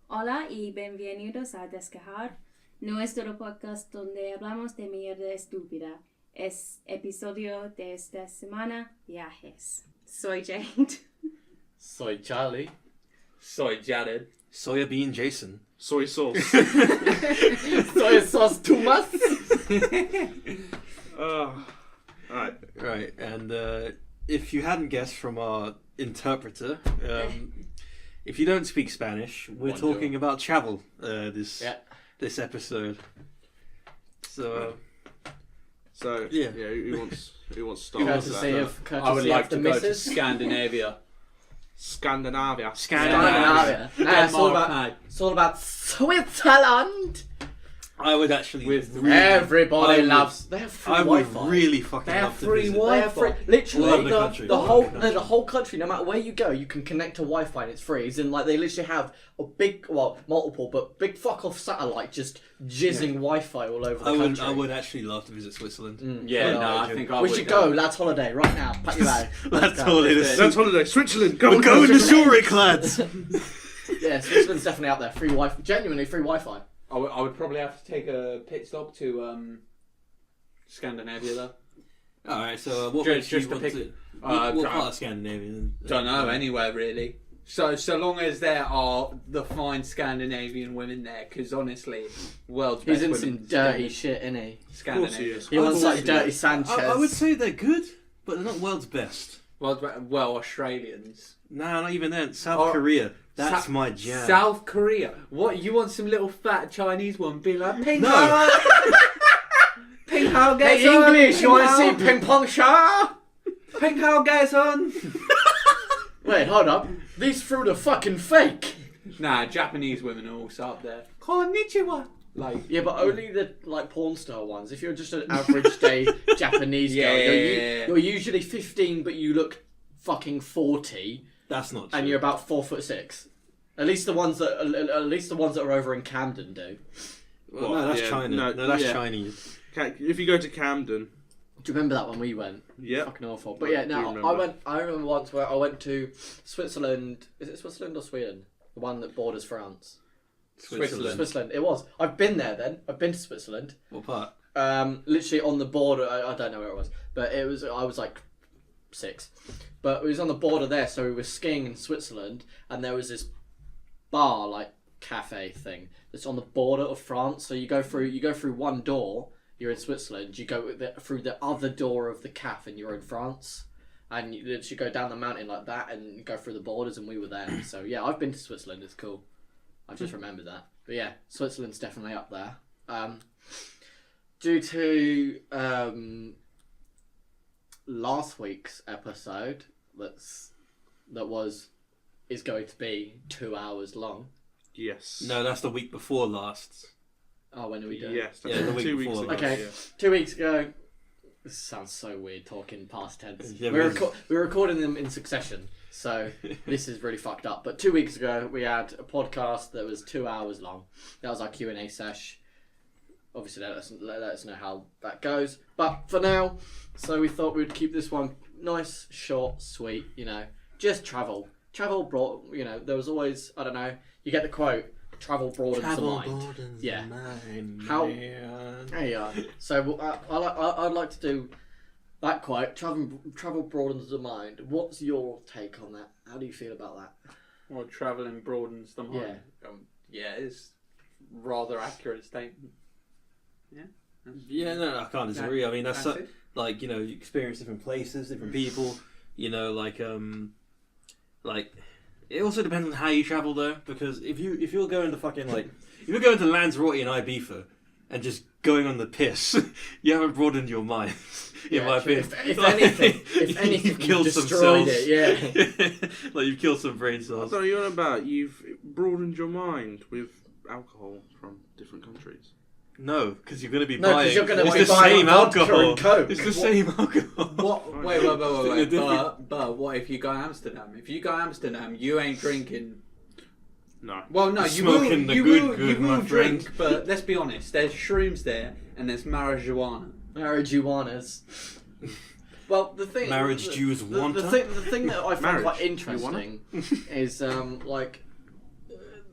Hola y bienvenidos a Descajar, nuestro podcast donde hablamos de mierda estúpida. Es episodio de esta semana, viajes. Soy Jade. Soy Charlie. Soy Jared. Soya bean Jason. Soy sauce. Soy sauce Thomas. Right, and if you hadn't guessed from our interpreter, if you don't speak Spanish, we're Bonjour. talking about travel this episode. So yeah. Who wants to start with Courtesy that? of I would courtesy like of to the go to missus. Scandinavia. Scandinavia. Scandinavia. No, it's all about Switzerland. I would actually. Everybody I would- loves. They have free I would Wi-Fi. really fucking They have love to free visit. They have free. Literally, Lovely country. the Lovely whole country. the whole country. No matter where you go, you can connect to Wi-Fi and it's free. As in, like they literally have a big, multiple, but big fuck off satellite just jizzing Wi-Fi all over the country. I would actually love to visit Switzerland. Yeah, Yeah, no, I Jim. think I We would should go, lads. Holiday right now. Pack your bag. That's go. all it Let's is. do That's holiday. Switzerland. We're going to Zurich, lads. Yeah, Switzerland's definitely out there. Free Wi-Fi. Genuinely free Wi-Fi. I would probably have to take a pit stop to Scandinavia though. All right, so what Just- makes you just to want pick- to? Uh, what dra- part of Scandinavia? Don't know, anywhere really. So long as there are the fine Scandinavian women there, because honestly, world's He's best in women. some dirty shit, isn't he? Scandinavia. is. He wants course like he dirty is. Sanchez. I would say they're good, but they're not world's best. Well, Australians. Nah, not even then. South Oh, Korea. That's Sa- my jam. South Korea. What, you want some little fat Chinese one being like, ping No. pong, ping pong, Hey, guys on, English, you ping want to pong, see ping pong sha? ping pong, guys on? Wait, hold up. These fruit are fucking fake. Nah, Japanese women are also up there. Konnichiwa. Like, Yeah, but only the like porn star ones. If you're just an average day Japanese girl, Yeah. you're usually 15, but you look fucking 40, That's not true. and you're about 4'6". At least the ones that are over in Camden do. Well, no, that's Yeah, China. no, No, that's yeah. Chinese. If you go to Camden, Do you remember that when we went? yeah. Fucking awful. But yeah, I do no, remember. I remember once where I went to Switzerland. Is it Switzerland or Sweden? The one that borders France. Switzerland. Switzerland. It was. I've been there. Then I've been to Switzerland. What part? Literally on the border. I don't know where it was, but it was. I was like 6, but it was on the border there. So we were skiing in Switzerland, and there was this bar, like cafe thing, that's on the border of France. So you go through one door, you're in Switzerland. You go through the other door of the cafe, and you're in France. And you literally go down the mountain like that, and go through the borders. And we were there. So yeah, I've been to Switzerland. It's cool. I just remembered that. But yeah, Switzerland's definitely up there. Due to last week's episode, is going to be 2 hours long. Yes. No, that's the week before last. Oh, when are we doing? Yes. Yeah, the week 2 weeks before. ago. Okay. Yeah. 2 weeks ago. This sounds so weird talking past tense. Yeah, we're, but we're recording them in succession, so this is really fucked up. But 2 weeks ago, we had a podcast that was 2 hours long. That was our Q&A sesh. Obviously, let us know how that goes. But for now, so we thought we'd keep this one nice, short, sweet. Just travel. Travel brought. There was always, I don't know. You get the quote. Travel broadens the mind. Yeah. How- There you are. So I'd like to do that quote. Travel broadens the mind. What's your take on that? How do you feel about that? well, travelling broadens the mind. Yeah, it's rather accurate statement. Yeah. Yeah, no, I can't disagree. I mean, that's it. like, you experience different places, different people. Like it also depends on how you travel though, because if you're going to fucking if you're going to Lanzarote in Ibiza and just going on the piss, you haven't broadened your mind. In my true. opinion, If anything, you've killed you've some destroyed cells. it. Yeah. Like you've killed some brain I cells. don't know what you're on about. You've broadened your mind with alcohol from different countries. No, because you're going to be No, 'cause buying. you're gonna it's be the buying same vodka alcohol. and Coke. It's the same alcohol. What? Wait. The different- But what if you go to Amsterdam? If you go to Amsterdam, you ain't drinking. No. Well, no, You're smoking the you good, will my drink. friend. But let's be honest. There's shrooms there, and there's marijuana. Marijuanas. Well, the thing. Marriage Jews want the her? thing that I find Marriage. quite You want interesting is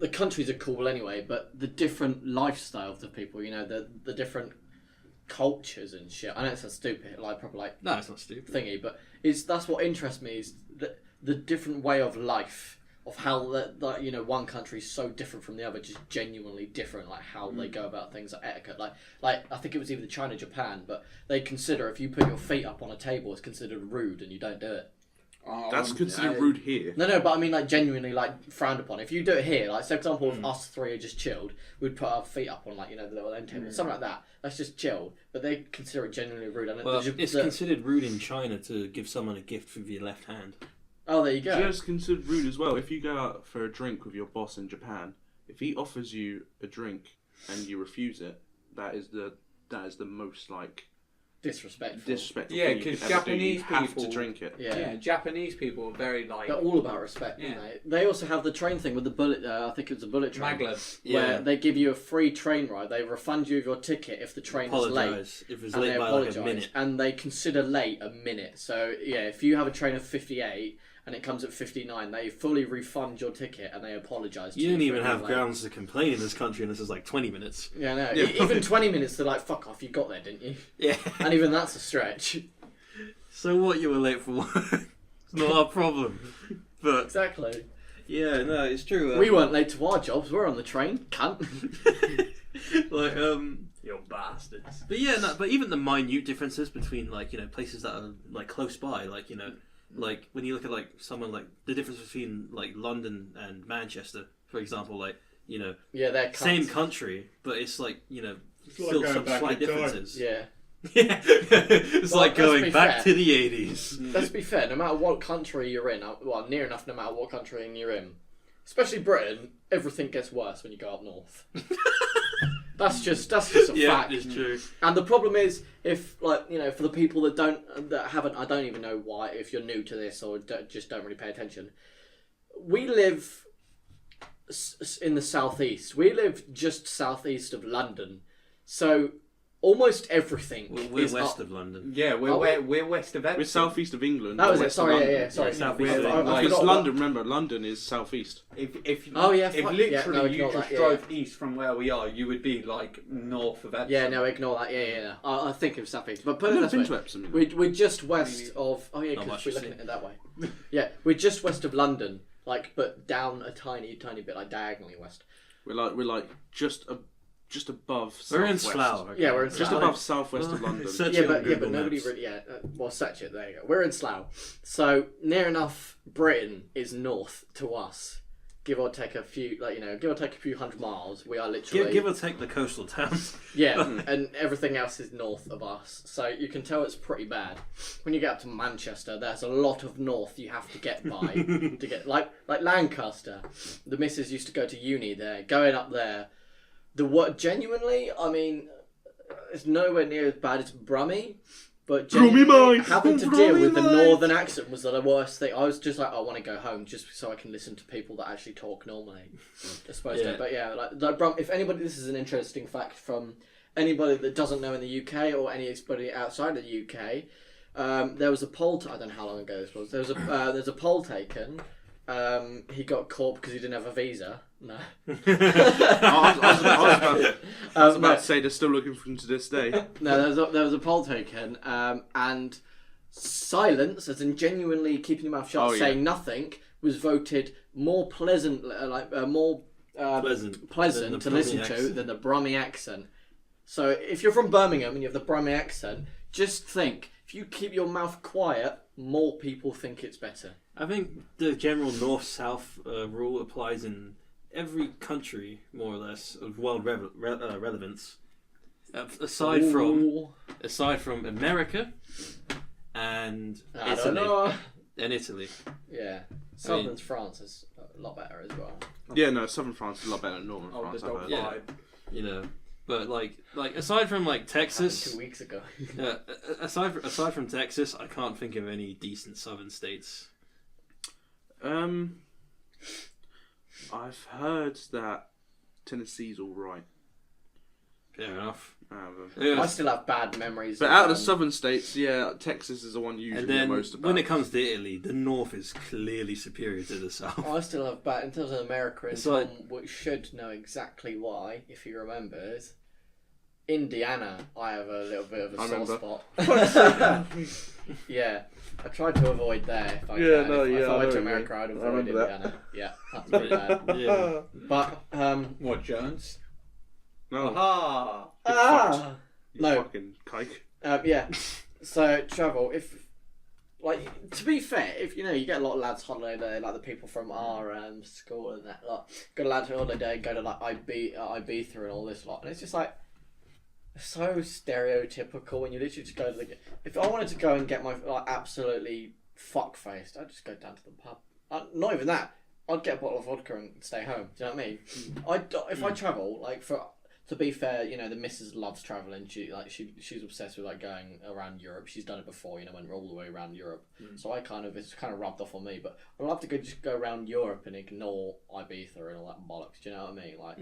the countries are cool anyway, but the different lifestyle of the people, you know, the different cultures and shit. I know it sounds stupid, like proper like No, it's not stupid. thingy, but that's what interests me is the different way of life of how that you know one country is so different from the other, just genuinely different, like how they go about things, like etiquette. Like I think it was either China, Japan, but they consider if you put your feet up on a table, it's considered rude, and you don't do it. That's considered rude here. No, but I mean like genuinely like frowned upon. If you do it here, like so for example, if us three are just chilled, we'd put our feet up on like, you know, the little end table, something like that. That's just chilled. But they consider it genuinely rude. And Well, it's considered rude in China to give someone a gift with your left hand. Oh, there you go. Just considered rude as well. If you go out for a drink with your boss in Japan, if he offers you a drink and you refuse it, that is the most like Disrespectful. Yeah, thing you because could ever do. Japanese You have people to drink it. Yeah. Japanese people are very like They're all about respect, Yeah. aren't they? They also have the train thing with the bullet. I think it was a bullet train. maglev. Where they give you a free train ride. They refund you your ticket if the train is late. Apologise if it's And they late by like a apologise. minute. And they consider late a minute. So, yeah, if you have a train of 58 and it comes at 59, they fully refund your ticket and they apologise to you. You don't for even being have late. grounds to complain in this country, and this is like 20 minutes. Yeah, no. Yeah. Even 20 minutes, they're like, fuck off, you got there, didn't you? Yeah. And even that's a stretch. So what? You were late for work? It's not our problem. But Exactly. yeah, no, it's true. We weren't late to our jobs, we're on the train, cunt. like You bastards. But yeah, no, but even the minute differences between like, you know, places that are like close by, like, you know, like when you look at like someone like the difference between like London and Manchester, for example, like, you know, Yeah, they're cunts. same country, but it's like, you know, It's like still going some back slight in time. differences. Yeah. Yeah. It's Well, like let's going be back fair. to the 80s. Let's be fair, no matter what country you're in, well, near enough no matter what country you're in, especially Britain, everything gets worse when you go up north. That's just a Yeah, fact. it's true. And the problem is, if like you know, for the people that haven't, I don't even know why. If you're new to this or just don't really pay attention, we live in the southeast. We live just southeast of London, so almost everything We're is west up. of London. Yeah, Are we're west of Epsom. We're southeast of England. That was it. west of Sorry, London. yeah. Sorry, Yeah, southeast. we're I like- Because forgot London, remember, London is southeast. If Oh, yeah, if fuck- literally yeah, no, you ignore just that, yeah, drove east from where we are, you would be like north of Epsom. Yeah, no, ignore that. Yeah. I think of southeast, but put I've it never this been way. to Epsom. You know. We're just west of. Oh yeah, Not because much we're to looking see. at it that way. Yeah, we're just west of London, like, but down a tiny bit, like diagonally west. We're like just above. We're in southwest. Slough. Okay. Yeah, we're in Just Slough. above southwest of London. Search Yeah, it on but Google nobody Maps. really. Yeah, well, search it. There you go. We're in Slough, so near enough. Britain is north to us, give or take a few, like give or take a few hundred miles. We are literally Give or take the coastal towns. Yeah, and everything else is north of us. So you can tell it's pretty bad. When you get up to Manchester, there's a lot of north you have to get by to get like Lancaster. The missus used to go to uni there. Going up there, the what genuinely, I mean, it's nowhere near as bad as Brummie. But Brummie genuinely, mate! having to deal with the Brummie mate! northern accent was the worst thing. I was just like, I want to go home just so I can listen to people that actually talk normally. As opposed Yeah. to, but yeah, like if anybody, this is an interesting fact from anybody that doesn't know in the UK or anybody outside of the UK. There was a poll. I don't know how long ago this was. There's a poll taken. He got caught because he didn't have a visa. No. I was about No. to say they're still looking for him to this day. No, there was a poll taken, and silence, as in genuinely keeping your mouth shut, Oh, yeah. saying nothing, was voted more pleasant, more pleasant to the listen Brummie to accent. than the Brummie accent. So if you're from Birmingham and you have the Brummie accent, just think, if you keep your mouth quiet, more people think it's better. I think the general north-south rule applies in every country, more or less, of world relevance. Aside from America and I don't Italy. know. And Italy. Yeah, Southern France is a lot better as well. Yeah, no, southern France is a lot better than northern Oh, France. the I've dog heard. Yeah. lied. You know, but like aside from like Texas, 2 weeks ago. aside from Texas, I can't think of any decent southern states. I've heard that Tennessee's all right. Fair enough. I still have bad memories. But out of the southern states, Texas is the one you usually And get then most about. when it comes to Italy, the north is clearly superior to the south. I still have bad in terms of America. And It's like- Tom should know exactly why, if he remembers. Indiana, I have a little bit of a I sore remember. spot. Yeah, I tried to avoid there. If I Yeah, can. no, if yeah, I I went know to what you America, mean. I'd I avoid remember that. Indiana. Yeah, that's pretty bad. Yeah. But What, Jones? No, Ah. you no. fucking kike. Yeah. So travel. If like to be fair, if you get a lot of lads holiday, like the people from our school and that lot, go to lads holiday, go to like Ibiza and all this lot, and it's just like so stereotypical when you literally just go to the. If I wanted to go and get my absolutely fuck faced, I'd just go down to the pub. Not even that. I'd get a bottle of vodka and stay home. Do you know what I mean? If I travel, like to be fair, the missus loves traveling. She's obsessed with like going around Europe. She's done it before. Went all the way around Europe. So it's kind of rubbed off on me. But I'd love to just go around Europe and ignore Ibiza and all that bollocks. Do you know what I mean? Like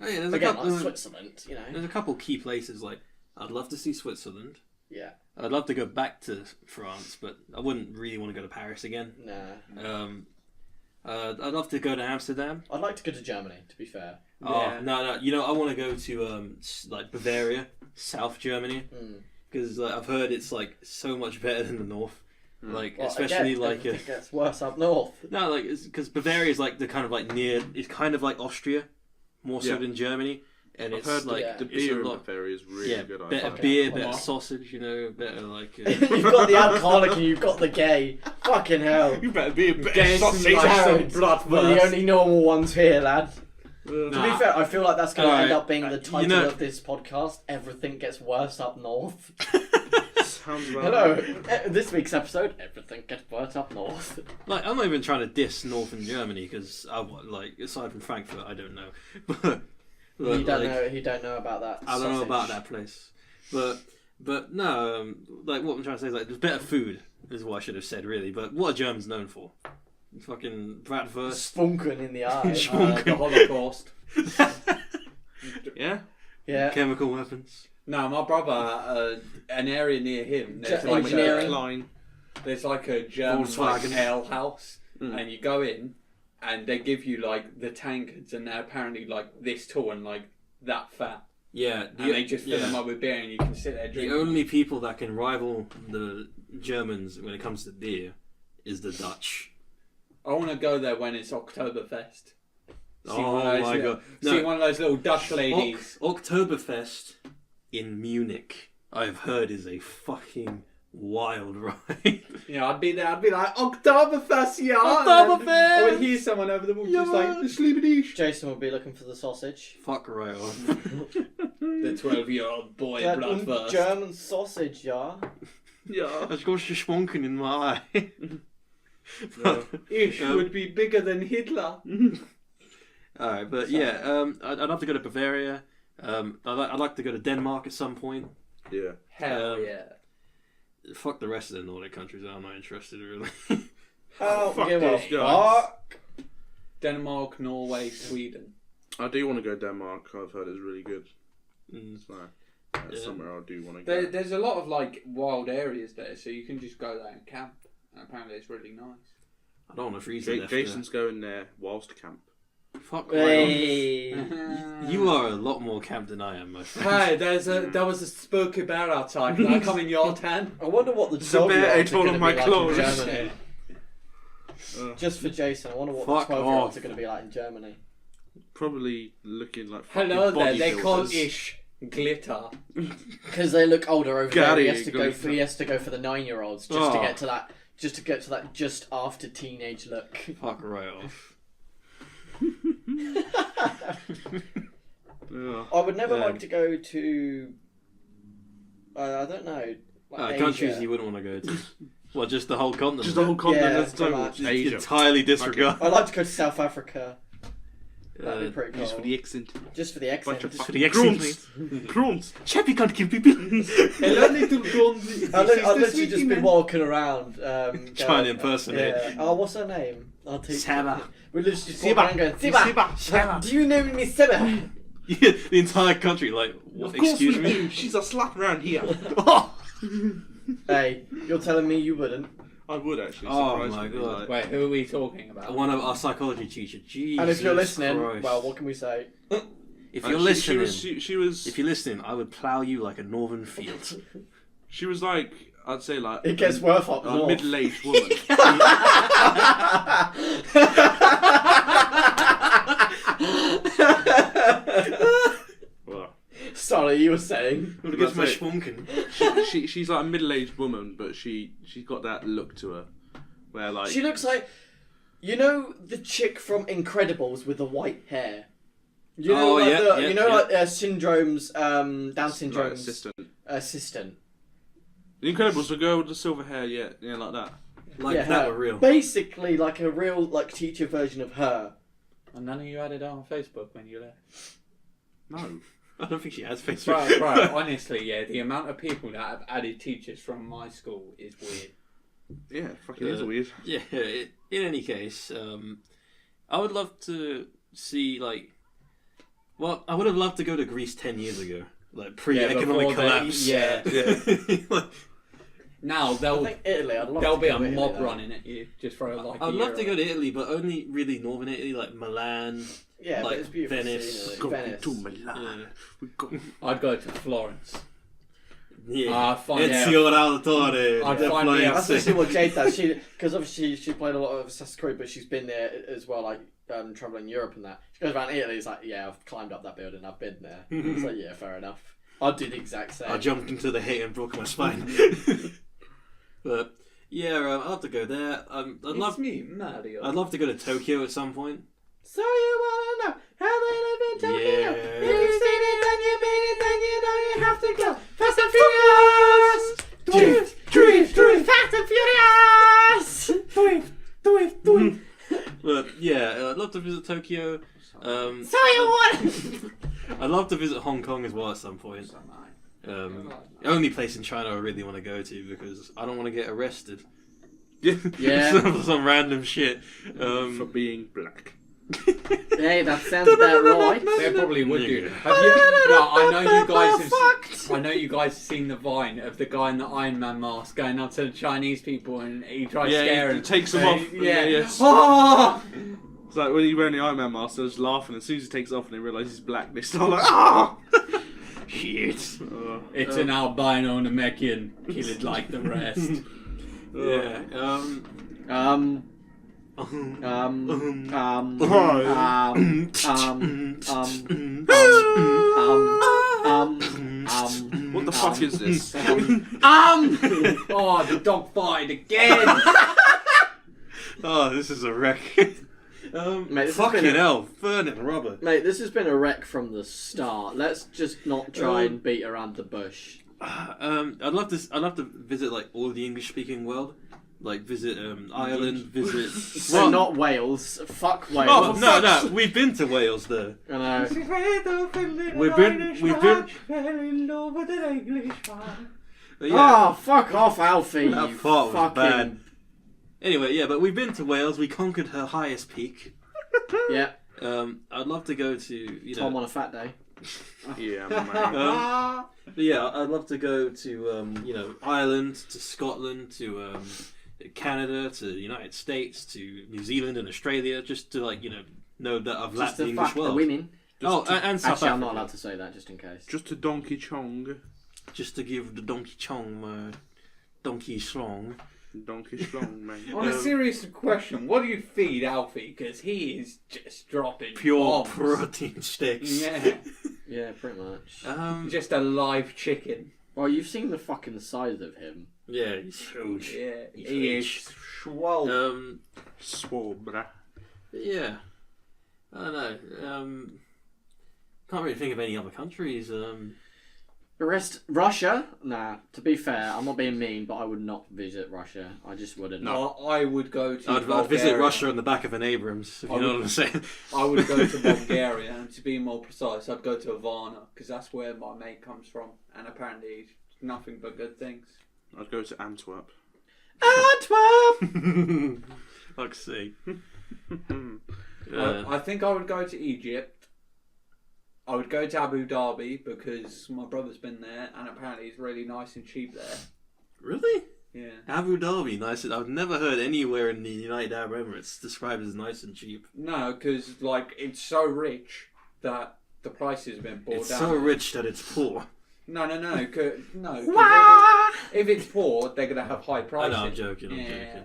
Oh, yeah, there's again, a couple, like Switzerland. There's a couple key places. Like I'd love to see Switzerland. Yeah. I'd love to go back to France, but I wouldn't really want to go to Paris again. Nah. I'd love to go to Amsterdam. I'd like to go to Germany. To be fair. Oh no! I want to go to like Bavaria, South Germany, because I've heard it's like so much better than the north. Like Well, especially again, like it gets worse up north. no, like because Bavaria is like the kind of like near. It's kind of like Austria, more so Yeah. than Germany, and I've it's heard like the it's beer a in lot. Bavaria is really good. Better Okay. beer, Come better on. sausage, better like. You've got the alcoholic and you've got the gay. Fucking hell. You better be a bit Gain some sausage. like some Jared, blood We're the first. only normal ones here, lad. To Nah. be fair, I feel like that's going to Alright, end up being the title know- of this podcast. Everything gets worse up north. Sounds about Hello. right. This week's episode, everything gets worse up north. Like I'm not even trying to diss northern Germany because like aside from Frankfurt, I don't know. But You don't like, know. You don't know about that. I don't know sausage. about that place, but no, like what I'm trying to say is like there's better food is what I should have said really. But what are Germans known for? Fucking bratwurst. Spunken in the eye. The Holocaust. Yeah. Yeah. Chemical weapons. No, my brother, an area near him, there's Ge- like engineering. Line. there's like a German like, Volkswagen. ale house, and you go in, and they give you like the tankards, and they're apparently like this tall and like that fat, Yeah, and they just fill them up with beer, and you can sit there The drinking. only people that can rival the Germans when it comes to beer is the Dutch. I want to go there when it's Oktoberfest. See Oh one of those my little- god! See one of those little Dutch ladies. Oktoberfest in Munich, I've heard, is a fucking wild ride. I'd be there. I'd be like Oktoberfest, yeah. Oktoberfest! I would hear someone over the wall just like the Sleebedish. Jason will be looking for the sausage. Fuck right off. The 12-year-old boy That blood first. German sausage, yeah. Yeah. I've got schwunken in my eye. Ish would be bigger than Hitler. Alright, but yeah, I'd love to go to Bavaria. I'd like to go to Denmark at some point. Yeah. Hell yeah. Fuck the rest of the Nordic countries. I'm not interested really. Oh, Fuck give a these guys. fuck. Denmark, Norway, Sweden. I do want to go Denmark. I've heard it's really good. Mm. So that's Yeah. somewhere I do want to go. There's a lot of like wild areas there, so you can just go there and camp. And apparently it's really nice. I don't want to freeze to death Jason's going there whilst camp. there. Fuck right off. Hey. You are a lot more camp than I am, my friend. Hey, there was a spooky bear outside. Can I come in your tent? I wonder what the The dog bear yards ate are all going of to my be like clothes. in Germany. Just for Jason, I wonder what Fuck the 12-year-olds off. are going to be like in Germany. Probably looking like fucking Hello there, they bodybuilders. call Ish glitter. Because they look older over Gary, there. He has to go for the 9-year-olds just Oh. to get to that. Just to get to that just after teenage look. Fuck right off. Yeah. I would never Yeah. like to go to. I don't know. Like Countries Asia. you wouldn't want to go to. Well, just the whole continent. Just the whole continent. Yeah, That's pretty total much. Asia. Entirely disregard. I'd like to go to South Africa. That'd be Uh, pretty cool. Just for the accent. Just for the accent. Bunch of Just for the fucking accent, Crowns. Chappie can't kill people. Hello, little blondie. I'll This is the literally sweetie just be man. walking around. Trying to going, impersonate. Yeah. Oh, what's her name? I'll teach Saba. you. We're literally just walking around going, Siba! Saba. Do you know me, Siba? Yeah, the entire country, like, what? Of course Excuse we me? do. She's a slap around here. Hey, you're telling me you wouldn't? I would actually. Oh Surprisingly, my God. like- Wait, who are we talking about? One of our psychology teachers. Jesus And if you're listening, Christ. well, what can we say? If Like, you're she listening, was, she was. if you're listening, I would plough you like a northern field. She was like, I'd say like It gets worse up a north. middle-aged woman. Well, Sorry, you were saying. What gets my That's it. schwunken? she's like a middle-aged woman, but she's got that look to her, where like She looks like, you know, the chick from Incredibles with the white hair. You know, Oh, like yeah, the, yeah, you know, yeah. like Syndrome's, Down like, syndrome's assistant. assistant. The Incredibles, the girl with the silver hair, yeah, like that. Like Yeah, that her. were real. Basically, like a real like teacher version of her. And none of you added on Facebook when you left. No. I don't think she has Facebook. Right, honestly, yeah, the amount of people that have added teachers from my school is weird. Yeah, fucking is weird. Yeah. In any case, I would love to see like. Well, I would have loved to go to Greece 10 years ago, like pre-economic before collapse. yeah. Like, Now I think Italy. I'd love there'll to be go a to Italy, mob though. running at you just for like. I'd love to go to Italy, but only really northern Italy, like Milan. Yeah, like but it's beautiful. Venice. Scenery. Go Venice. to Milan. We go. I'd go to Florence. Yeah. Find out. Ezio Auditore. I'd the find flying out. That's sick. actually what Jade does. Because obviously she played a lot of Assassin's Creed, but she's been there as well, like traveling Europe and that. She goes around Italy. It's like, yeah, I've climbed up that building. I've been there. It's like, yeah, fair enough. I'd do the exact same. I jumped into the hay and broke my spine. But yeah, I'd love to go there. It's me, Mario. I'd love to go to Tokyo at some point. So you wanna know how they live in Tokyo? Yeah. If you've seen it, then you've been it, then you know you have to go. Fast and Furious! Drift! Fast and Furious! Drift! But yeah, I'd love to visit Tokyo. So you want? I'd love to visit Hong Kong as well at some point. Only place in China I really want to go to because I don't want to get arrested. Yeah. some random shit. For being black. Hey, that sounds about right. They probably would do. Yeah. Have you? No, I know you guys have. I know you guys have seen the Vine of the guy in the Iron Man mask going up to the Chinese people and he tries scaring. he takes them Uh, off. yeah. Yes. Oh! It's like when he's wearing the Iron Man mask, they're just laughing. As soon as he takes it off and they realise he's black, they start like, ah! Shit. It's an albino Namekian. Kill it like the rest. Yeah. What the fuck is this? Oh, the dog farted again. Oh, this is a wreck. Mate, this has Fucking been a- hell, Fern and rubber. Mate, this has been a wreck from the start. Let's just not try and beat around the bush. I'd love to visit like all the English speaking world. Like visit Ireland, visit. So not Wales. Fuck Wales. Oh no, we've been to Wales though. I know. We've been. But yeah, Oh, fuck off, Alfie. that you part was fucking... bad. Anyway, yeah, but we've been to Wales. We conquered her highest peak. Yeah, I'd love to go to Tom on a fat day. Yeah, man. But yeah, I'd love to go to Ireland, to Scotland, to Canada, to the United States, to New Zealand and Australia, just to know that I've Just lapped the to English fuck the world. women. And South Actually, I'm Africa. not allowed to say that, just in case. Just a Donkey Chong. Just to give the Donkey Chong my donkey song. Donkey Schlong, mate. On a serious question, what do you feed Alfie? Because he is just dropping Pure bombs. protein sticks. Yeah, Yeah, pretty much. just a live chicken. Well, you've seen the fucking size of him. Yeah, he's huge. Yeah, He's he huge. is swole. Swole, bruh. But yeah, I don't know. Can't really think of any other countries. The rest, Russia? Nah, to be fair, I'm not being mean, but I would not visit Russia. I just wouldn't. No, I would go to I'd Bulgaria. visit Russia on the back of an Abrams, if you know what I'm saying. I would go to Bulgaria, and to be more precise, I'd go to Havana, because that's where my mate comes from, and apparently he's nothing but good things. I'd go to Antwerp. Antwerp! Fuck's sake. I think I would go to Egypt. I would go to Abu Dhabi because my brother's been there, and apparently it's really nice and cheap there. Really? Yeah. Abu Dhabi, nice. I've never heard anywhere in the United Arab Emirates described as nice and cheap. No, because like it's so rich that the prices have been brought It's down. so rich that it's poor. No. 'Cause if it's poor, they're gonna have high I prices. know, I'm joking. I'm joking.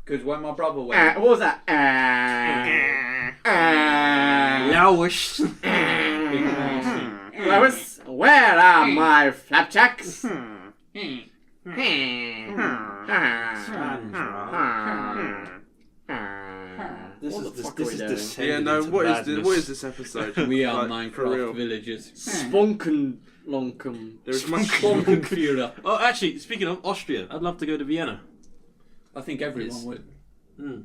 Because when my brother went, What was that? Laois. big nasty. Lois, where are my flapjacks? This What is the fuck this are we is doing? descending Yeah, no. into What madness. is this episode? We are Like, for real. Minecraft villagers. Spunken lonkum. There's much. Computer. Oh, actually, speaking of Austria, I'd love to go to Vienna. I think everyone It's- would. Hmm.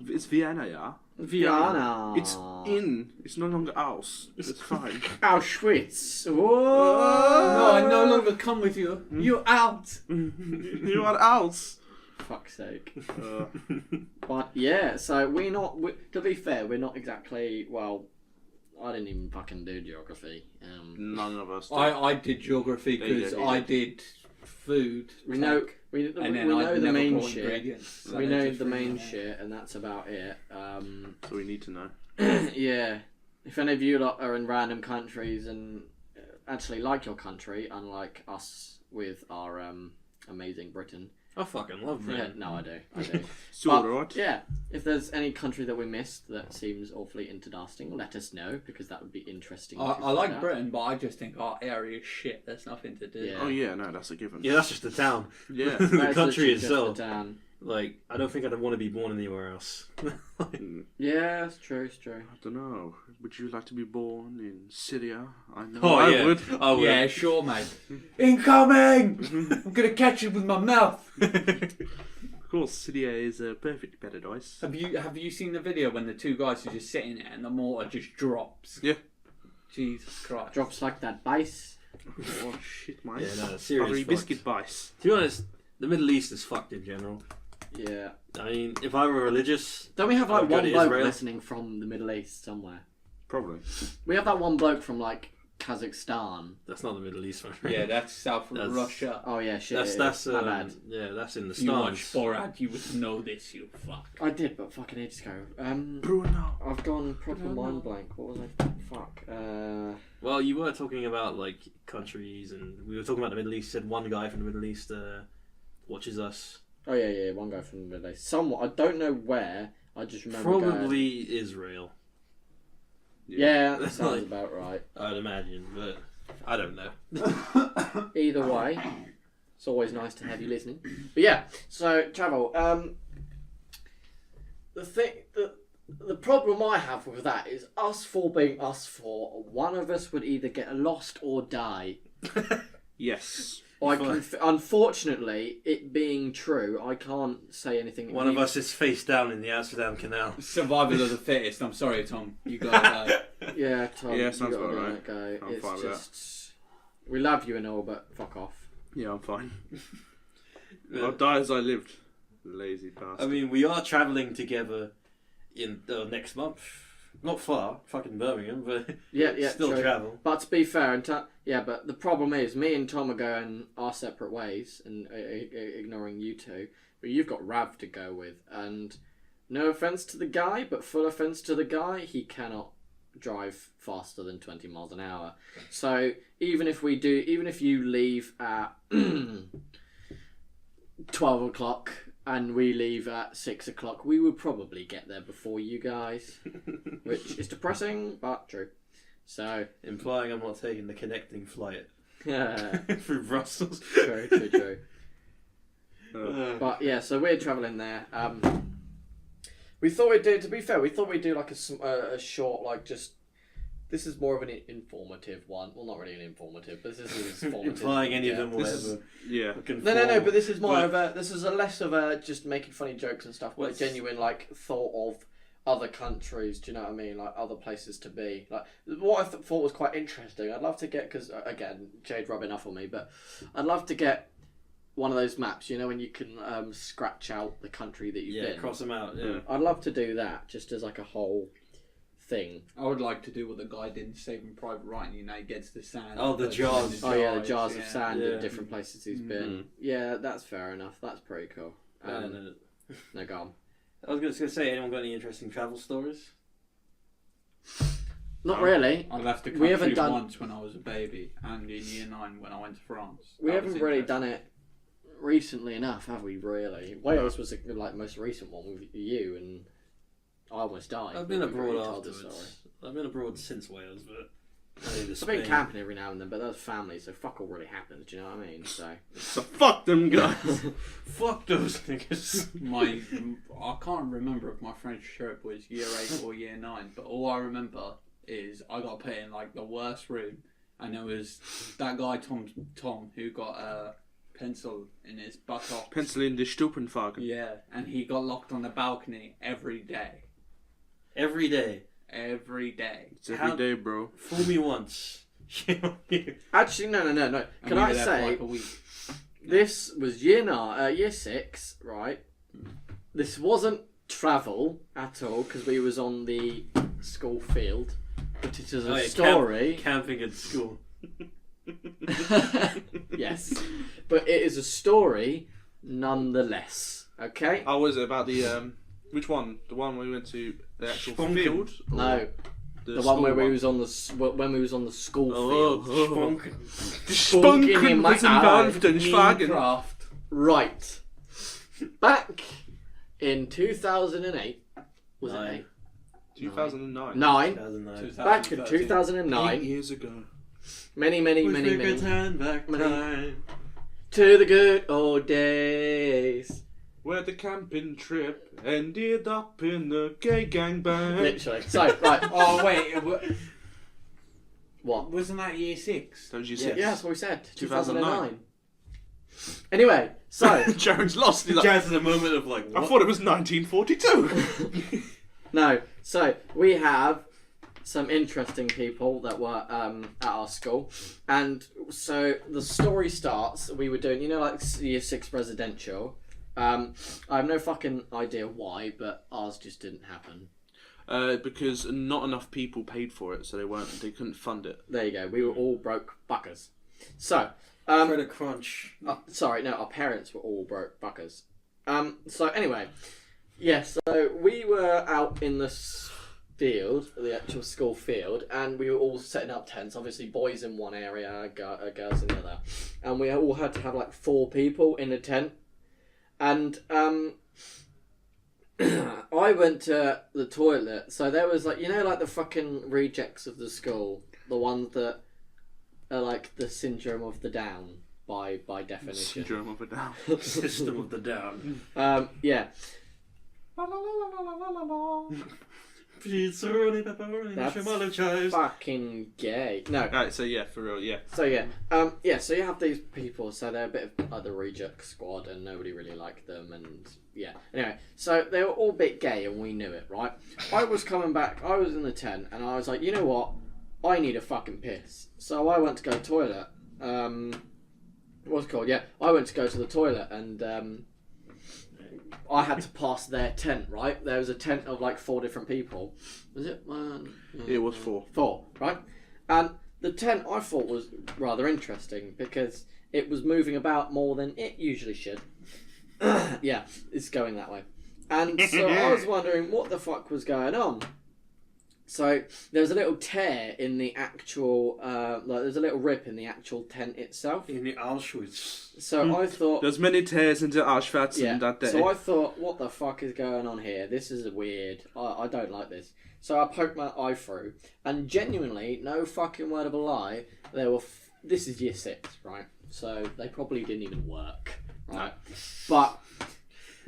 It's Vienna, yeah. Vienna. It's in. It's no longer aus. It's fine. Auschwitz. No, Whoa. I no longer come with you. You're out. You are aus. Fuck's sake. Uh, But yeah, so we're not. To be fair, we're not exactly. Well, I didn't even fucking do geography. none of us. Do. I did geography There you because go, I you did food. We know. tech, We and then know I the never main brought shit. ingredients. So We they're know just the main freaking out. shit, and that's about it. So we need to know. Yeah. If any of you lot are in random countries and actually like your country, unlike us with our amazing Britain. I fucking love Yeah, Britain. no, I do. I do. It's But, alright. yeah, if there's any country that we missed that seems awfully interesting, let us know because that would be interesting. I to like find out. Britain, but I just think our area is shit. There's nothing to do. Yeah. Oh yeah, no, that's a given. Yeah, that's just the town. Yeah. The That is country literally just itself. the town. Like, I don't think I'd want to be born anywhere else. Yeah, it's true. It's true. I don't know. Would you like to be born in Syria? I know Oh, I yeah. would. I would. Yeah, sure, mate. Incoming! I'm gonna catch you with my mouth. Of course, Syria is a perfect paradise. Have you seen the video when the two guys are just sitting there and the mortar just drops? Yeah. Jesus Christ. Drops like that base. Oh shit, mate. Yeah, no, Syria's Buttery fucked. biscuit bice. To be honest, the Middle East is fucked in general. Yeah. I mean, if I were religious, Don't we have like I'd go one to bloke Israel. listening from the Middle East somewhere? Probably. We have that one bloke from like Kazakhstan. that's not the Middle East, man. Yeah, that's South That's- Russia. Oh yeah, shit. that's my bad. yeah, that's in the If you watch stars. Borat, you would know this, you fuck. I did, but fucking ages ago. Bruno. I've gone proper No, no. mind blank. What was I? Fuck. Well, you were talking about like countries, and we were talking about the Middle East. You said one guy from the Middle East watches us. Oh yeah, one guy from the Middle East. Somewhat. I don't know where. I just remember. going- Probably Israel, Yeah, that sounds Like- about right. I'd imagine, but I don't know. Either way, it's always nice to have you listening. But yeah, so travel. The problem I have with that is us four being us four. One of us would either get lost or die. Yes. Unfortunately, it being true, I can't say anything. One of us is face down in the Amsterdam Canal. Survival of the fittest. I'm sorry, Tom. You gotta go. Yeah, Tom. Yeah, you sounds gotta about let right. it go. I'm It's fine with that. just we love you and all, but fuck off. Yeah, I'm fine. I'll die as I lived. Lazy bastard. I mean, we are travelling together in next month. Not far, fucking Birmingham, but Yeah, still true. travel. But to be fair, but the problem is, me and Tom are going our separate ways and ignoring you two. But you've got Rav to go with, and no offense to the guy, but full offense to the guy, he cannot drive faster than 20 miles an hour. So even if you leave at 12 o'clock and we leave at 6 o'clock, we will probably get there before you guys, which is depressing, but true. So, Implying I'm not taking the connecting flight yeah, through Brussels. true. Uh, But yeah, so we're travelling there. We thought we'd do, to be fair, like a short, like just, this is more of an informative one. Well, not really an informative, but this is informative. Implying any of them will this is- ever yeah. No, but this is more But- of a, this is a less of a just making funny jokes and stuff, but a What's- genuine, like, thought of other countries, do you know what I mean? Like, other places to be. Like, what I thought was quite interesting, I'd love to get, because, again, Jade rubbing off on me, but I'd love to get one of those maps, you know, when you can scratch out the country that you've been. cross them out. Yeah. I'd love to do that, just as like a whole thing. I would like to do what the guy did in Saving Private Ryan. You know, he gets the sand. Oh, the jars. Oh yeah, the jars of sand Yeah. in different places he's been. Yeah, that's fair enough. That's pretty cool. No, go on. I was going to say, anyone got any interesting travel stories? Not really. I left the We haven't country done- once when I was a baby, and in year 9 when I went to France. We That haven't was really interesting. done it recently enough, have we? Really, Wales was the most recent one with you, and I almost died. I've been We've abroad already told the story. afterwards. I've been abroad since Wales, but I've been camping every now and then, but that was family, so fuck all really happens. Do you know what I mean? So So fuck them guys. Fuck those niggas. I can't remember if my French trip was year 8 or year 9, but all I remember is I got put in like the worst room, and it was that guy Tom who got a pencil in his buttock. Pencil in the Stuppenfagen. Yeah, and he got locked on the balcony every day. Every day. Every day. It's every day, bro. Fool me once. Shame on you. actually, no. And Can we I were there for say like a week. this was year 6, right? This wasn't travel at all because we was on the school field, but it is a story. Camping at school. Yes, but it is a story nonetheless. Okay. Oh, was it about the which one? The one where we went to the actual Spunken. field? Or No, the school one where we was on when we was on the school field. Spunk. Spunken in my eye. Craft. Right. Back in 2008, was it 8? 2009. 9. 2009. Back in 8 2009. years ago. Many. Turn back many- time. To the good old days. Where the camping trip ended up in the gay gangbang. Literally. So, right. Oh wait, What? wasn't that year 6? Don't you Yeah, say? that's what we said. 2009. 2009. Anyway, so. Jared's lost. He's like, Jazz in a moment of like, I what? thought it was 1942. No, so we have some interesting people that were at our school, and so the story starts. We were doing, like year 6 residential. I have no fucking idea why, but ours just didn't happen. Because not enough people paid for it, so they couldn't fund it. There you go. We were all broke buckers. So, Credit crunch. sorry, no, our parents were all broke buckers. So anyway, yeah, so we were out in the field, the actual school field, and we were all setting up tents. Obviously, boys in one area, girls in the other, and we all had to have like 4 people in a tent. And I went to the toilet, so there was like like the fucking rejects of the school, the ones that are like the syndrome of the down by definition. Syndrome of a Down. System of the Down. Yeah. Pizza, pepperoni, That's marshmallow chives. Fucking gay. No. Right, so yeah, for real, yeah. So yeah, so you have these people, so they're a bit of like the reject squad, and nobody really liked them, and yeah. Anyway, so they were all a bit gay, and we knew it, right? I was coming back, I was in the tent, and I was like, you know what? I need a fucking piss. So I went to go to the toilet. What's it called? Yeah, I went to go to the toilet, and I had to pass their tent, right? There was a tent of like 4 different people. Was it? It was 4. 4, right? And the tent I thought was rather interesting because it was moving about more than it usually should. Yeah, it's going that way. And so I was wondering what the fuck was going on. So there was a little tear in the actual, there's a little rip in the actual tent itself. In the Auschwitz. So I thought, There's many tears into Auschwitz in that day. so I thought, what the fuck is going on here? This is weird. I don't like this. So I poked my eye through, and genuinely, no fucking word of a lie, there were. This is year 6, right? So they probably didn't even work, right? But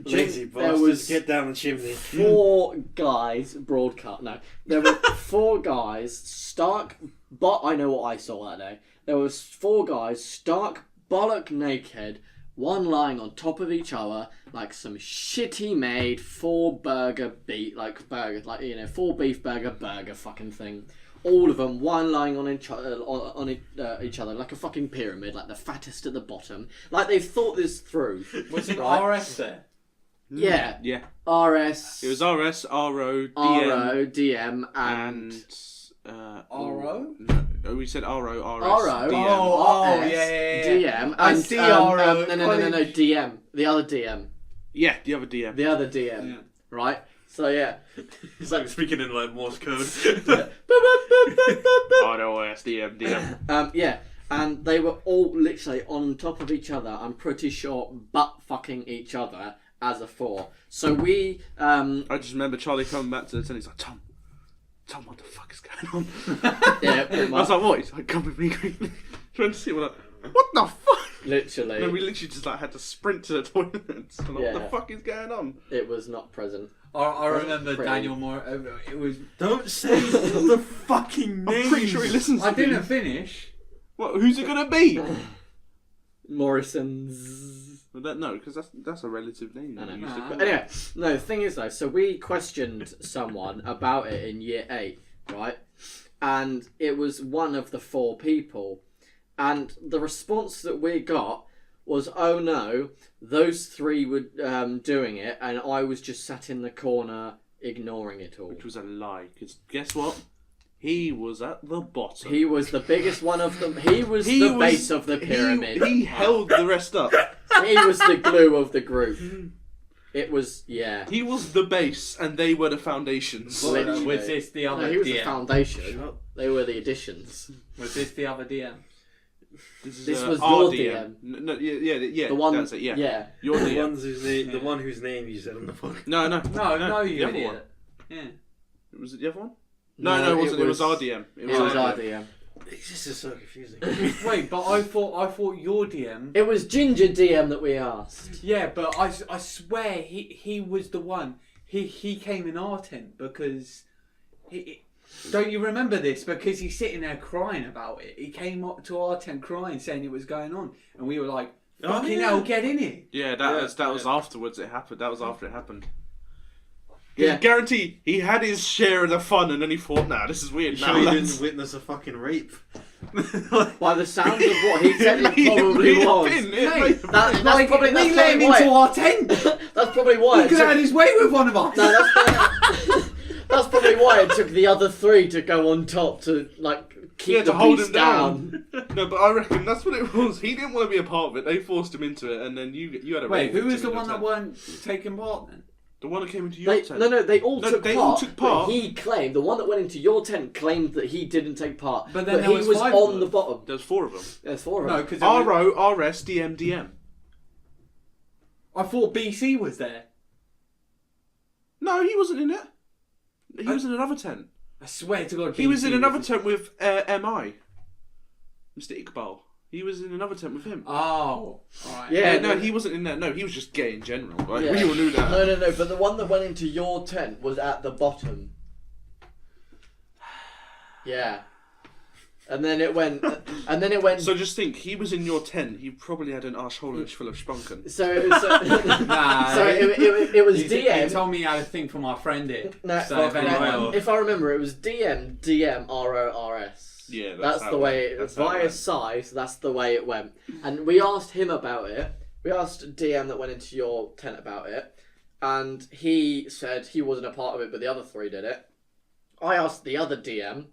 Lazy there bastards, was get down the chimney. 4 guys broadcast. No, there were 4 guys stark. But I know what I saw that day. There was 4 guys stark bollock naked, one lying on top of each other like some shitty made 4 burger beat like 4 beef burger fucking thing. All of them, one lying on each other like a fucking pyramid, like the fattest at the bottom. Like they've thought this through. Was it Right. RS there? Yeah. Yeah. RS. It was RS, RO, DM, RO, DM, and RO? No, we said RO, RS, RO, DM. Oh, RS, yeah. DM, I and see RO at no, college. DM. The other DM. Yeah, the other DM. The other DM. Yeah. Right? So, yeah. It's like speaking in like Morse code. ROS, DM, DM. Yeah. And they were all literally on top of each other, I'm pretty sure, butt fucking each other as a four. So we... I just remember Charlie coming back to the tent. He's like, Tom, what the fuck is going on? Yeah, pretty I was much. like, what? He's like, come with me, quickly. Trying to see. We're like, what the fuck? Literally. And then we literally just like had to sprint to the toilet. And like, Yeah. what the fuck is going on? It was not present. I remember Pretty. Daniel Moore. It was. Don't say the fucking name. I'm pretty sure he listens to I didn't me. finish. What? Who's it gonna be? Morrison's... No, because that's a relative name. I know. You used to Ah. call But anyway, no, the thing is though, so we questioned someone about it in year 8, right? And it was one of the 4 people. And the response that we got was, oh no, those 3 were doing it, and I was just sat in the corner ignoring it all. Which was a lie. Because guess what? He was at the bottom. He was the biggest one of them. He was the base of the pyramid. He held the rest up. He was the glue of the group. It was, yeah. He was the base, and they were the foundations. Literally. Was this the other No, he was the DM? foundation. They were the additions. Was this the other DM? This was our your DM. No, yeah. The one, That's it. Yeah. Your The DM. ones whose name, the one whose name you said on the podcast. No. No, you the other idiot. one. Yeah. Was it the other one? No, it wasn't. It was our DM. It was our DM. This is so confusing. Wait, but I thought your DM. It was Ginger DM that we asked. Yeah, but I swear he was the one. He came in our tent because don't you remember this? Because he's sitting there crying about it. He came up to our tent crying, saying it was going on, and we were like, "Fucking hell, get in here!" Yeah, that was afterwards. It happened. That was after it happened. Yeah. Guarantee he had his share of the fun, and then he thought, "Nah, this is weird." You Now sure you let's- didn't witness a fucking rape? By the sound of what he said, it may probably have was. been, it Mate, may have been. That's Like, probably we let him why. into our tent. That's probably why. He It could have had took, his way with one of us. no, that's probably why it took the other 3 to go on top to keep Yeah, the to hold beast him down. No, but I reckon that's what it was. He didn't want to be a part of it. They forced him into it, and then you had a Wait, rape who was the victim in one your that tent. weren't taking part then? The one that came into your They, tent. no, they all No, took they part. all took part. But he claimed, the one that went into your tent claimed that he didn't take part. But then there he was was 5 of on them. the bottom. There's 4 of them. There's 4 of No, them. because RO, RS, DM, DM. I thought BC was there. No, he wasn't in it. He was in another tent. I swear to God, He was in BC another tent with MI. Mr. Iqbal. He was in another tent with him. Oh, alright. Yeah, No, he wasn't in there. No, he was just gay in general. Right? Yeah. We all knew that. No, but the one that went into your tent was at the bottom. Yeah. And then it went. So just think, he was in your tent. He probably had an arsehole full of spunken. So Nah, it was he DM. told me how to think for my friend here. No, So if anyone- if I remember, it was DM, RO, RS. Yeah, that's how the it way. went. That's how it Via went. size, that's the way it went. And we asked him about it. We asked DM that went into your tent about it, and he said he wasn't a part of it, but the other 3 did it. I asked the other DM,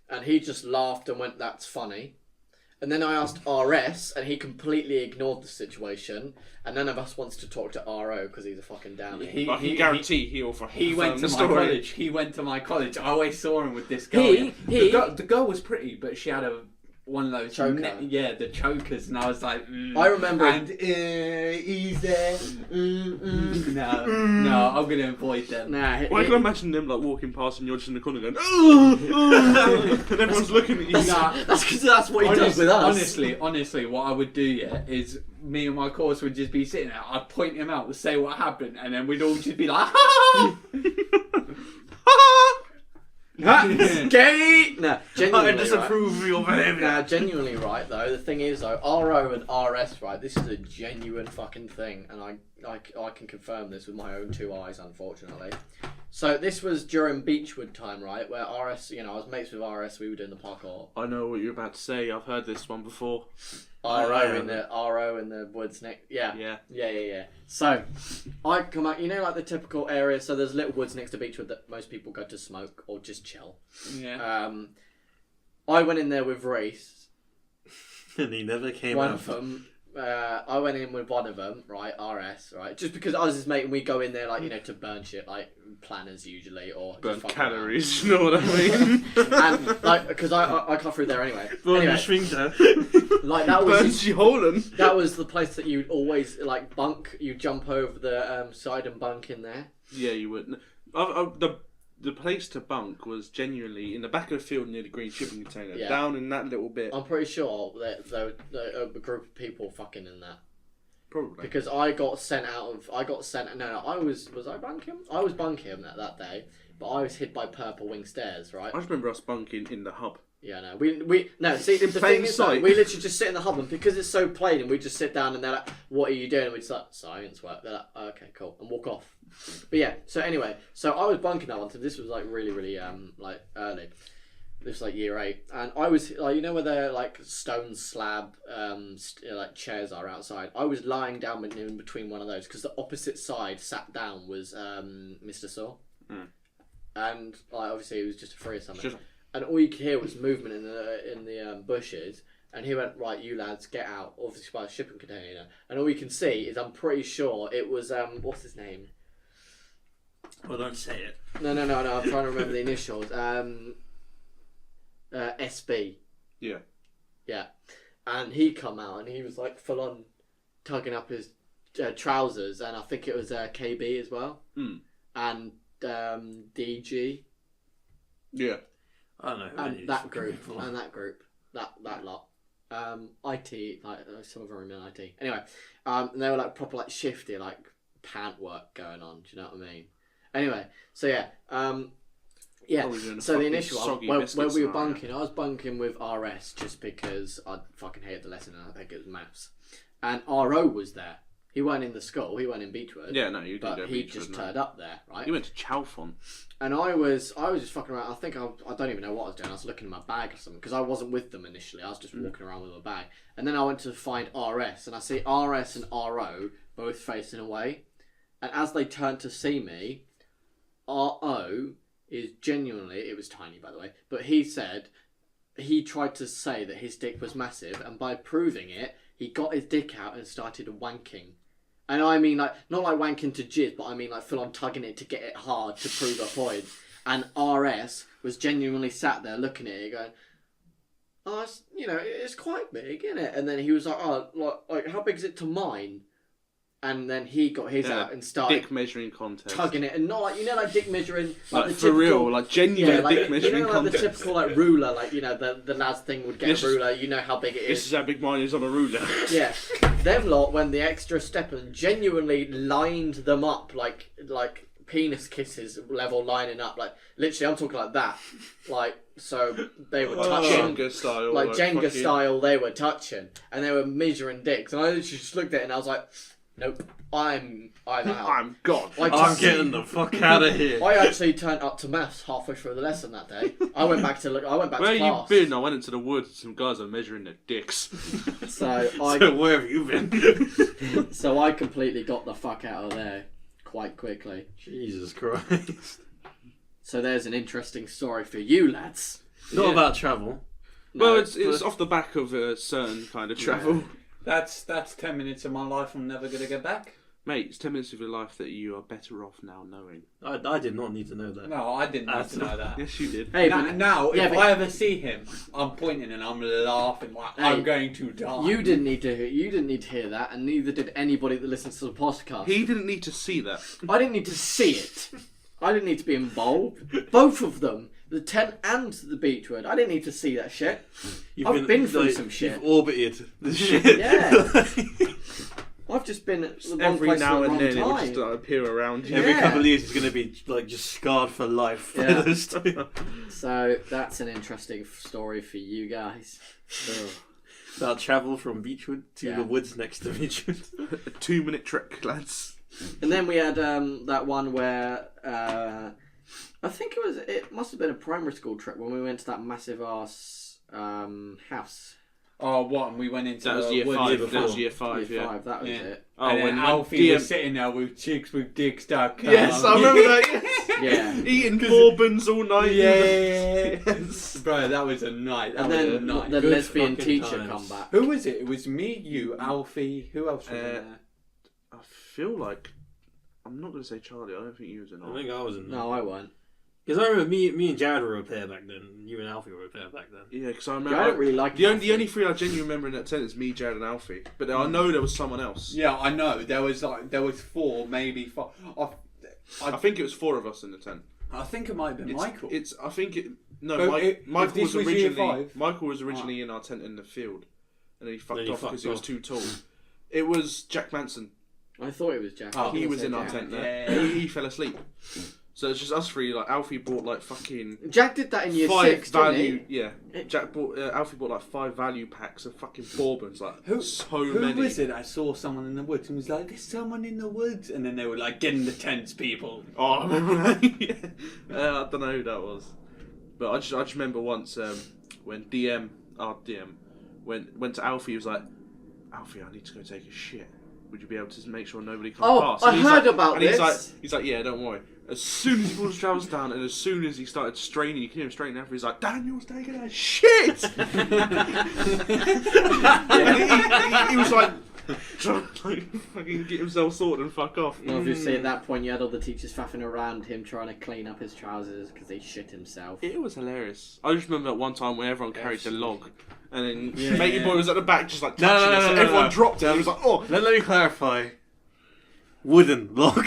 and he just laughed and went, "That's funny." And then I asked RS, and he completely ignored the situation. And none of us wants to talk to RO because he's a fucking downy. But I can guarantee he'll fucking He went to confirm my the story. college. He went to my college. I always saw him with this girl. He- The girl was pretty, but she had one of those Choker. the chokers, and I was like, I remember- And he's there. No, I'm gonna avoid them. Nah, Well, I can imagine them walking past and you're just in the corner going, and everyone's looking at you. Nah, that's because that's what he does with us. Honestly, what I would do, is me and my course would just be sitting there. I'd point him out, say what happened, and then we'd all just be like, Gay! Nah, genuinely. I disapprove of your behaviour. Nah, genuinely right though. The thing is though, RO and RS right. This is a genuine fucking thing, and I can confirm this with my own 2 eyes, unfortunately. So this was during Beechwood time, right? Where RS, I was mates with RS. We were doing the parkour. I know what you're about to say. I've heard this one before. RO in the woods next. Yeah. So I come out. Like the typical area. So there's little woods next to Beechwood that most people go to smoke or just chill. Yeah. I went in there with Reese. And he never came One out. of them. I went in with one of them, right? RS, right? Just because I was his mate and we go in there, to burn shit, like planners usually, or Burn just fuck calories, you know what I mean? around. And because I cut through there anyway. Burn your Anyway, sphincter. that was Burns you holen. that was the place that you'd always bunk. You jump over the side and bunk in there. Yeah, you would. The place to bunk was genuinely in the back of the field near the green shipping container, Yeah. down in that little bit. I'm pretty sure that there were a group of people fucking in there. Probably. Because I got sent out of. I was I bunking? I was bunking that day, but I was hit by purple wing stairs, right? I just remember us bunking in the hub. Yeah, no, we no. See, the thing is, sight. we literally just sit in the hub, and because it's so plain, and we just sit down, and they're like, "What are you doing?" And we just like science work. They're like, oh, "Okay, cool," and walk off. But yeah, so anyway, so I was bunking that one. So this was really early. This was year 8, and I was where the stone slab chairs are outside. I was lying down in between one of those because the opposite side sat down was Mr. Saw, and obviously it was just a free or something. And all you could hear was movement in the bushes. And he went, right, you lads, get out. Obviously by the shipping container. And all you can see is, I'm pretty sure it was what's his name? Well, don't say it. No. I'm trying to remember the initials. SB. Yeah. Yeah. And he come out and he was full on tugging up his trousers, and I think it was KB as well. And DG. Yeah. I don't know. And that group, that lot. IT, some of them are in IT. Anyway, and they were proper shifty, pant work going on. Do you know what I mean? Anyway, so yeah, So the initial one, where we were bunking, I was bunking with RS just because I fucking hated the lesson and I think it was maths. And RO was there. He weren't in the school. He weren't in Beechwood. Yeah, no, you didn't. But he just turned up there, right? He went to Chalfont. And I was just fucking around. I think I don't even know what I was doing. I was looking in my bag or something because I wasn't with them initially. I was just walking around with my bag. And then I went to find RS, and I see RS and RO both facing away. And as they turned to see me, RO is genuinely, it was tiny by the way, but he tried to say that his dick was massive, and by proving it, he got his dick out and started wanking. And I mean, not wanking to jizz, but I mean full on tugging it to get it hard to prove a point. And RS was genuinely sat there looking at it going, oh, it's quite big, isn't it? And then he was like, oh, how big is it to mine? And then he got his out and started dick measuring contest, tugging it, and not dick measuring, the for typical, real, genuine dick measuring contest. The typical ruler, the lads thing would get a ruler. You know how big it is. This is how big mine is on a ruler. Yeah, them lot when the extra step and genuinely lined them up like penis kisses level lining up, literally I'm talking like that, so they were touching Jenga style, Jenga style. They were touching and they were measuring dicks, and I literally just looked at it and I was like, nope, I'm out. I'm gone. I'm getting the fuck out of here. I actually turned up to maths halfway through the lesson that day. I went back to Where class. you been? I went into the woods and some guys are measuring their dicks. So where have you been? So I completely got the fuck out of there quite quickly. Jesus Christ. So there's an interesting story for you lads. Not about travel. Well, it's off the back of a certain kind of travel. Yeah. That's 10 minutes of my life I'm never going to get back. Mate, it's 10 minutes of your life that you are better off now knowing. I did not need to know that. No, I didn't need to know that. Yes, you did. Hey, Now, if I ever see him, I'm pointing and I'm laughing I'm going to die. You didn't need to hear that, and neither did anybody that listens to the podcast. He didn't need to see that. I didn't need to see it. I didn't need to be involved. Both of them. The tent and the Beechwood. I didn't need to see that shit. I've been through some shit. You've orbited the shit. Yeah. I've just been at the wrong Every place now at the and wrong then it will time. just appear around you. Every Yeah. couple of years he's going to be just scarred for life. by Yeah. this time. So that's an interesting story for you guys. I'll travel from Beechwood to Yeah. the woods next to Beechwood. A 2-minute trek, lads. And then we had that one where I think it must have been a primary school trip when we went to that massive ass house. Oh, what? And we went into That was the year woods 5. before. That was year 5, Year yeah. 5, that was Yeah. it. Oh, And when then Alfie DM was sitting there with chicks with dicks stuck. Yes, I remember that. Yeah. Eating bourbons all night. Yeah. Yes. Bro, that was a night. That And was a then night. the Good lesbian fucking teacher times. come back. Who was it? It was me, you, Alfie. Who else was in there? I feel like I'm not going to say Charlie. I don't think you was in I on. think I was in there. No, I won't. Because I remember me and Jared were a pair back then. You and Alfie were a pair back then. Yeah, because I I remember. don't really like the only three I genuinely remember in that tent is me, Jared, and Alfie. But I know there was someone else. Yeah, I know. There was 4, maybe 5. I think it was 4 of us in the tent. I think it might have been Michael. I think it. No, But if Michael this was was year originally. 5? Michael was originally in our tent in the field, and then he fucked Then he off because fucked he was off. too tall. It was Jack Manson. I thought it was Jack. Oh, He I was said in our Jack. tent there. Yeah. He fell asleep. So it's just us 3. Like Alfie bought like fucking Jack did that in year 5 6, didn't value. he? Yeah, Jack bought. Alfie bought like 5 value packs of fucking bourbons. Like Who many. was it? I saw someone in the woods and was like, "There's someone in the woods," and then they were like, "Get in the tents, people." Oh, I remember that. Yeah. I don't know who that was, but I just remember once when our DM went to Alfie. He was like, "Alfie, I need to go take a shit. Would you be able to make sure nobody comes Oh, past?" I And he's heard like- about and this. He's like, "Yeah, don't worry." As soon as he pulled his trousers down, and as soon as he started straining, you can hear him straining after. He's like, "Daniel's taking a shit." And he was like, trying to like, fucking get himself sorted and fuck off. And obviously, at that point, you had all the teachers faffing around him trying to clean up his trousers because he shit himself. It was hilarious. I just remember that one time when everyone carried the log, and then Yeah. Matey Boy was at the back just like No, touching no, it, no, so no, everyone no. dropped it and he was like, "Oh." Let me clarify. Wooden log.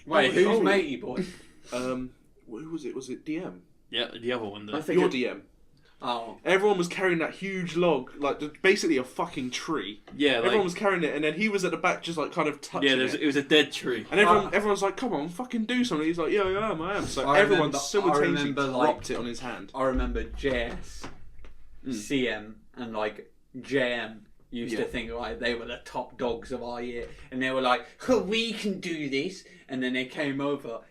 Wait, who's Oh. matey boy? Who was it? Was it DM? Yeah, the other one. I Though. think Your it- DM. Oh, Everyone was carrying that huge log, like basically a fucking tree. Yeah, like, Everyone was carrying it, and then he was at the back just like kind of touching yeah. it. It was a dead tree. And everyone's like, "Come on, fucking do something." He's like, "Yeah, I am." So I everyone remember- simultaneously I remember, like- dropped it on his hand. I remember JS, CM, and like JM used to Yeah. think like they were the top dogs of our year, and they were like, "Oh, we can do this," and then they came over,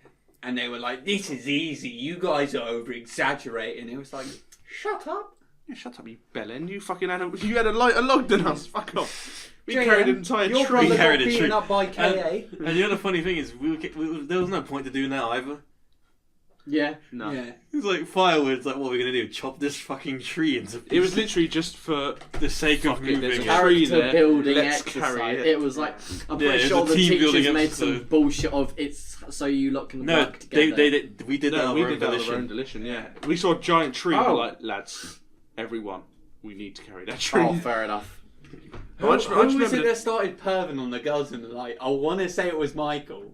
and they were like, "This is easy. You guys are over exaggerating." It was like, "Shut up." Yeah, shut up, you bellend! You fucking had a lighter log than us. Fuck off. We JM, carried an entire your tree. brother got carried a beaten tree. up by KA. And the other funny thing is, there was no point to doing that either. Yeah. No. Yeah. It was like firewood. It's like, what are we gonna do? Chop this fucking tree into pieces? It was literally just for the sake of Fuck it, there's moving a it. tree Character there, building let's exercise. carry It. it. was like, I'm Yeah, pretty it sure was a the team teachers building made some episode. bullshit of it's so you lot can No, work together. we did that. no, on we our did that own with our own volition. volition. Yeah, we saw a giant tree. Oh. We're like, lads, everyone, we need to carry that tree. Oh, fair enough. Who, I just who was remember it that started perving on the girls in the night? I want to say it was Michael.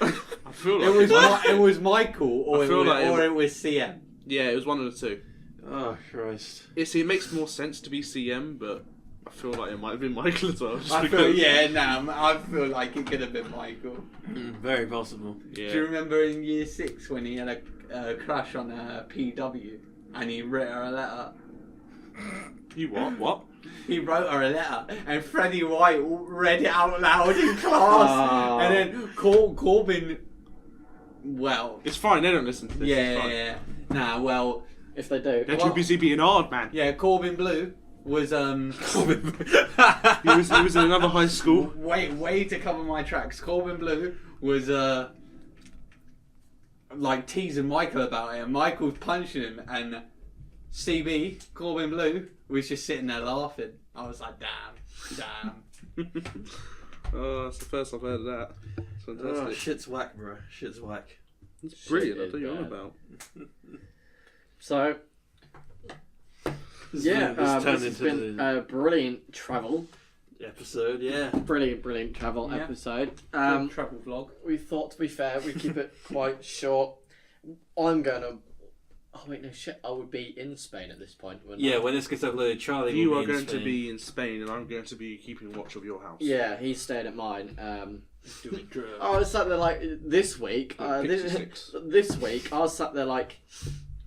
I feel like It was Michael, or I feel like it was CM. yeah, it was one of the two. Oh Christ! It makes more sense to be CM, but I feel like it might have been Michael as well. just I feel because- I feel like it could have been Michael. Very possible. Do you yeah. remember in year 6 when he had a crush on a PW and he wrote her a letter? You what? What? He wrote her a letter and Freddie White read it out loud in class. Oh. And then Corbin, well, It's fine. They don't listen to this. It's fine. yeah. Nah, well, If they do. They're Well- too busy being hard, man. yeah, Corbin Blue was He was in another high school. way to cover my tracks. Corbin Blue was like teasing Michael about it, and Michael was punching him, and CB Corbin Blue was just sitting there laughing. I was like, damn. Oh, that's the first I've heard of that. It's Oh, fantastic. shit's whack, bro. Shit's whack. It's brilliant. Shit I'll tell you is what bad. about. So, yeah, This turned this has into been the a brilliant travel. episode. Yeah. Brilliant travel Yeah. episode. Travel vlog. We thought, to be fair, we keep it quite short. I'm going to... Oh, wait, no, shit. I would be in Spain at this point. wouldn't I? Yeah, when this gets uploaded, Charlie You will are be in going to Spain. be in Spain, and I'm going to be keeping watch of your house. Yeah, he's staying at mine. Doing drugs. I was sat there like this week. Like Pixie This, Six. this week, I was sat there like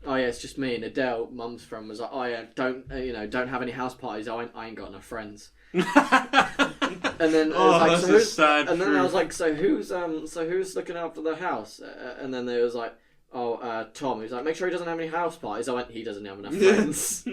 oh yeah, it's just me and Adele, mum's friend, was like, oh yeah, don't have any house parties. I ain't got enough friends. And then I was like, that's so a who's, sad and then I was truth. like, so who's looking after the house? And then they was like, Tom. He was like, make sure he doesn't have any house parties. I went, he doesn't have enough friends.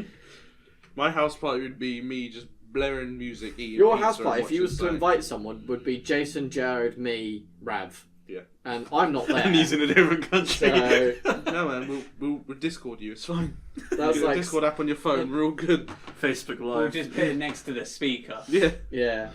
My house party would be me just blaring music, eating Your pizza house and party, if you watching was to Sonic. invite someone, would be Jason, Jared, me, Rav. Yeah. And I'm not there. And he's in a different country. So No man, we'll Discord you. It's fine. that's Get a like, Discord app on your phone, real good. Facebook We'll Live. just put it next to the speaker. Yeah. yeah.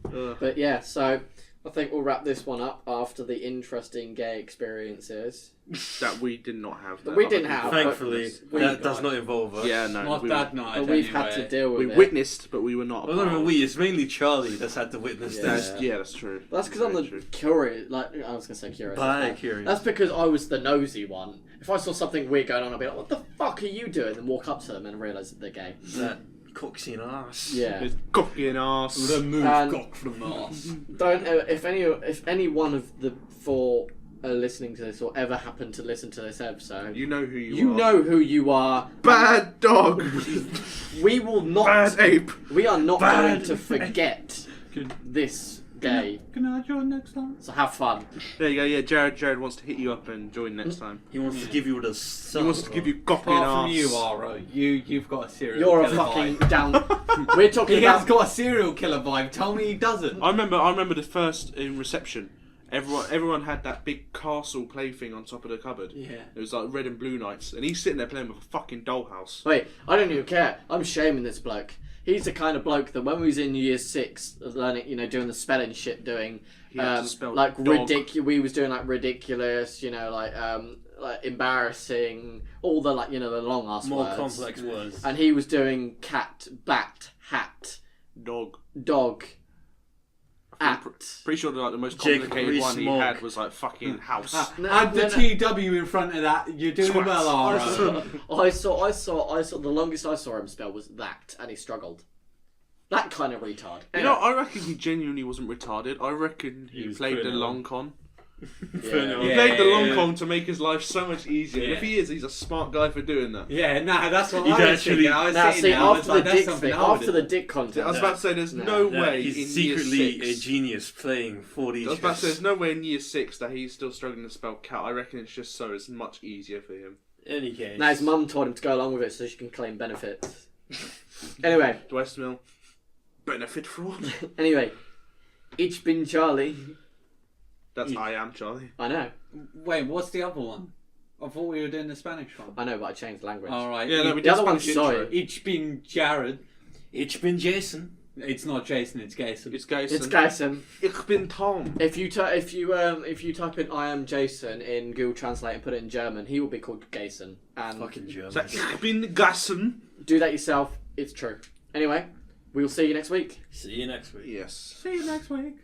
But yeah, so I think we'll wrap this one up after the interesting gay experiences. That we did not have. That we didn't have. Thankfully, We that got does it. not involve us. Yeah, no. Not we, that night. But we've had to deal with we it. witnessed, but we were not. a Well, part not of even it. we. It's mainly Charlie that's had to witness Yeah. this. That's true. That's because I'm Very the true. curious. Like I was gonna say curious. Curious. That's because I was the nosy one. If I saw something weird going on, I'd be like, "What the fuck are you doing?" And walk up to them and realise that they're gay. That coxy and ass. Yeah. It's cocky and ass. Remove And- cock from ass. Don't if any one of the four are listening to this or ever happen to listen to this episode, You know who you you are. know who you are. Bad dog. We will not. Bad ape. We are not Bad going to forget this day. Can I join next time? So have fun. There you go. Yeah, Jared wants to hit you up and join next time. He wants to give you the He sun. wants to give you cocky and Apart from ass. you, Ara, you've got a serial You're a killer fucking vibe. down. We're talking He has about. got a serial killer vibe. Tell me he doesn't. I remember the first in reception. Everyone had that big castle plaything on top of the cupboard. Yeah. It was like red and blue knights, and he's sitting there playing with a fucking dollhouse. Wait, I don't even care. I'm shaming this bloke. He's the kind of bloke that when we was in year 6, learning, doing the spelling shit, doing He had to spell like dog. we was doing like ridiculous, like embarrassing, all the like the long ass more words. complex words. And he was doing cat, bat, hat, Dog. dog, I'm at. Pretty sure the most Jacob complicated one he Rees-Mogg. had was like fucking house. Add the TW in front of that. You're doing Twat. well, Ara. I saw the longest I saw him spell was that, and he struggled. That kind of retard. You know, I reckon he genuinely wasn't retarded. I reckon he was played the putting it long on. con. Yeah. He Yeah. played the long con to make his life so much easier. And Yeah. if he is, he's a smart guy for doing that. Yeah, nah, that's what He'd I was actually- thinking. I was Now, sitting see, there, I was after like, the that's dick something thing, I would after the do. dick content, I was about to say, there's no Yeah, way he's in secretly year a 6. genius playing 4D I was about to say, chess. there's no way in year 6 that he's still struggling to spell cat. I reckon it's just so it's much easier for him. Any case. now his mum told him to go along with it so she can claim benefits. Anyway, Do I smell benefit fraud? anyway, ich bin Charlie. That's I am Charlie. I know, Wait, what's the other one? I thought we were doing the Spanish one. I know, but I changed language. Alright. Yeah, no, we The did other one's Spanish intro. soy. Each being Jared. Ich bin Jason. It's not Jason, it's Jason. It's Jason. It's Jason. Ich bin Tom. If you type in "I am Jason" in Google Translate and put it in German, he will be called Jason. And Fucking German. So, ich bin Jason. do that yourself. It's true. Anyway, we will see you next week. See you next week. Yes. See you next week.